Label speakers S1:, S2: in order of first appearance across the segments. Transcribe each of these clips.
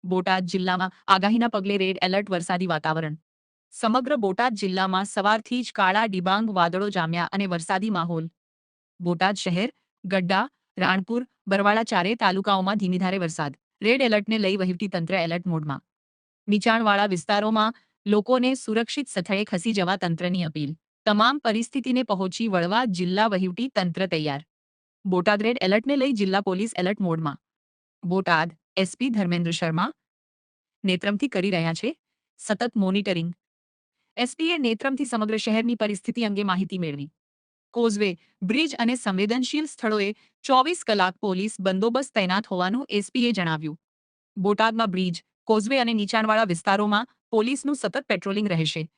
S1: બોટાદ જિલ્લામાં આગાહીના પગલે રેડ એલર્ટ વરસાદી વાતાવરણ સમગ્ર બોટાદ જિલ્લામાં સવારથી જ કાળા ડિબાંગ વાદળો જામ્યા અને વરસાદી માહોલ બોટાદ શહેર ગડ્ડા રાણપુર બરવાળા ચારે તાલુકાઓમાં ધીમીધારે વરસાદ રેડ એલર્ટને લઈ વહીવટીતંત્ર એલર્ટ મોડમાં નીચાણવાળા વિસ્તારોમાં લોકોને સુરક્ષિત સ્થળે ખસી જવા તંત્રની અપીલ તમામ પરિસ્થિતિને પહોંચી વળવા જિલ્લા વહીવટી તંત્ર તૈયાર બોટાદ રેડ એલર્ટને લઈ જિલ્લા પોલીસ એલર્ટ મોડમાં બોટાદ એસપી ધર્મેન્દ્ર શર્મા નેત્રમથી કરી રહ્યા છે સતત મોનિટરિંગ એસપીએ નેત્રમથી સમગ્ર શહેરની પરિસ્થિતિ અંગે માહિતી મેળવી કોઝવે બ્રિજ અને સંવેદનશીલ સ્થળોએ 24 કલાક પોલીસ બંદોબસ્ત તૈનાત હોવાનું એસપીએ જણાવ્યું બોટાદમાં બ્રિજ કોઝવે અને નીચાણવાળા વિસ્તારોમાં પોલીસનું સતત પેટ્રોલિંગ રહેશે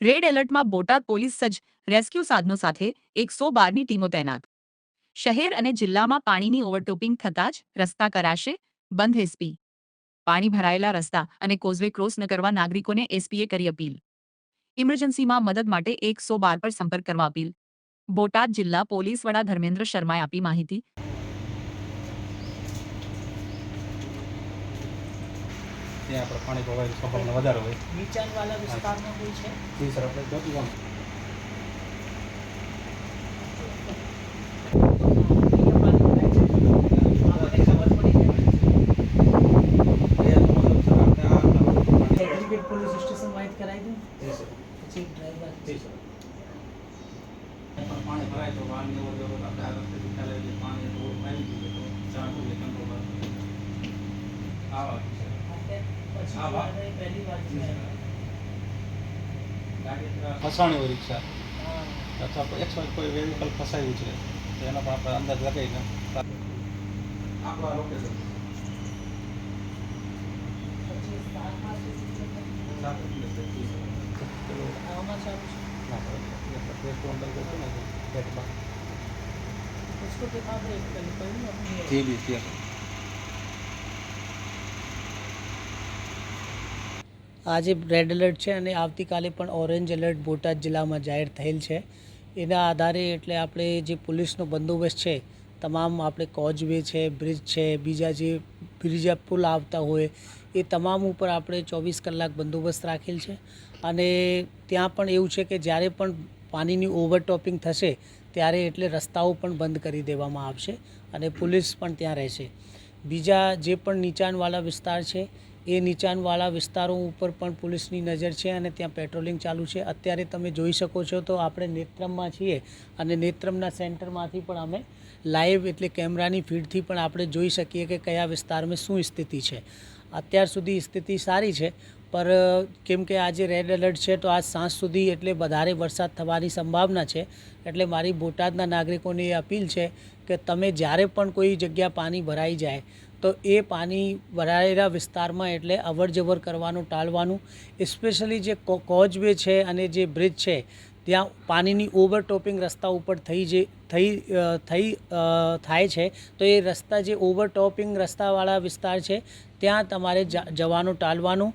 S1: રેડ એલર્ટમાં બોટાદ પોલીસ સજ્જ રેસ્ક્યુ સાધનો સાથે 112ની ટીમો તૈનાત શહેર અને જિલ્લામાં પાણીની ઓવરટોપિંગ થતાં જ રસ્તા કરાશે બંધ એસપી પાણી ભરાયેલા રસ્તા અને કોઝવે ક્રોસ ન કરવા નાગરિકોને એસપીએ કરી અપીલ ઇમરજન્સીમાં મદદ માટે 112 પર સંપર્ક કરવા અપીલ બોટાદ જિલ્લા પોલીસ વડા ધર્મેન્દ્ર શર્માએ આપી માહિતી
S2: ત્યાં આપણે પાણી ભરાવાની સંભાવના વધારે હોય
S3: નીચાણવાળા વિસ્તારમાં કોઈ છે
S2: જી સર આપણે જોતું આમ
S3: પોલીસ સ્ટેશન વાઇટ કરાવી દઉં
S2: જી સર
S3: પછી ડ્રાઈવર
S2: જી સર પાણી ભરાય તો વાહન ને બધું આપણે આ રસ્તે ચાલે એટલે પાણી રોડ આવી ગયું તો ચાલુ એટલે કંટ્રોલ આવા
S3: પછી પહેલી વાર છે
S2: ફસાણી હોય રિક્ષા
S3: હા
S2: અથવા કોઈ કોઈ વેહિકલ ફસાયું છે તો એનો પણ આપણે અંદાજ લગાવીને આપણા લોકેશન
S3: પછી સ્ટાર્ટમાંથી આવામાં ચાલુ છે उसको दिखा ब्रेक पहले पहले अपनी
S2: जी जी जी
S3: આજે રેડ એલર્ટ છે અને આવતીકાલે પણ ઓરેન્જ એલર્ટ બોટાદ જિલ્લામાં જાહેર થયેલ છે એના આધારે એટલે આપણે જે પોલીસનો બંદોબસ્ત છે તમામ આપણે કોઝવે છે બ્રિજ છે બીજા જે બીજા પુલ આવતા હોય એ તમામ ઉપર આપણે 24 કલાક બંદોબસ્ત રાખેલ છે અને ત્યાં પણ એવું છે કે જ્યારે પણ પાણીની ઓવરટોપિંગ થશે ત્યારે એટલે રસ્તાઓ પણ બંધ કરી દેવામાં આવશે અને પોલીસ પણ ત્યાં રહેશે બીજા જે પણ નીચાણવાળા વિસ્તાર છે એ નીચાણવાળા વિસ્તારો ઉપર પણ પોલીસની નજર છે અને ત્યાં પેટ્રોલિંગ ચાલુ છે અત્યારે તમે જોઈ શકો છો તો આપણે નેત્રમમાં છીએ અને નેત્રમના સેન્ટરમાંથી પણ અમે લાઈવ એટલે કેમેરાની ફીડથી પણ આપણે જોઈ શકીએ કે કયા વિસ્તારમાં શું સ્થિતિ છે અત્યાર સુધી સ્થિતિ સારી છે પર કેમ કે આજે રેડ એલર્ટ છે તો આજ સાંજ સુધી એટલે વધારે વરસાદ થવાની સંભાવના છે એટલે મારી બોટાદના નાગરિકોને એ અપીલ છે કે તમે જ્યારે પણ કોઈ જગ્યા પાણી ભરાઈ જાય તો એ પાણી ભરાયેલા વિસ્તારમાં એટલે અવરજવર કરવાનું ટાળવાનું સ્પેશિયલી જે કોઝવે છે અને જે બ્રિજ છે ત્યાં પાણીની ઓવરટોપિંગ રસ્તા ઉપર થાય છે તો એ રસ્તા જે ઓવરટોપિંગ રસ્તાવાળા વિસ્તાર છે ત્યાં તમારે જવાનું ટાળવાનું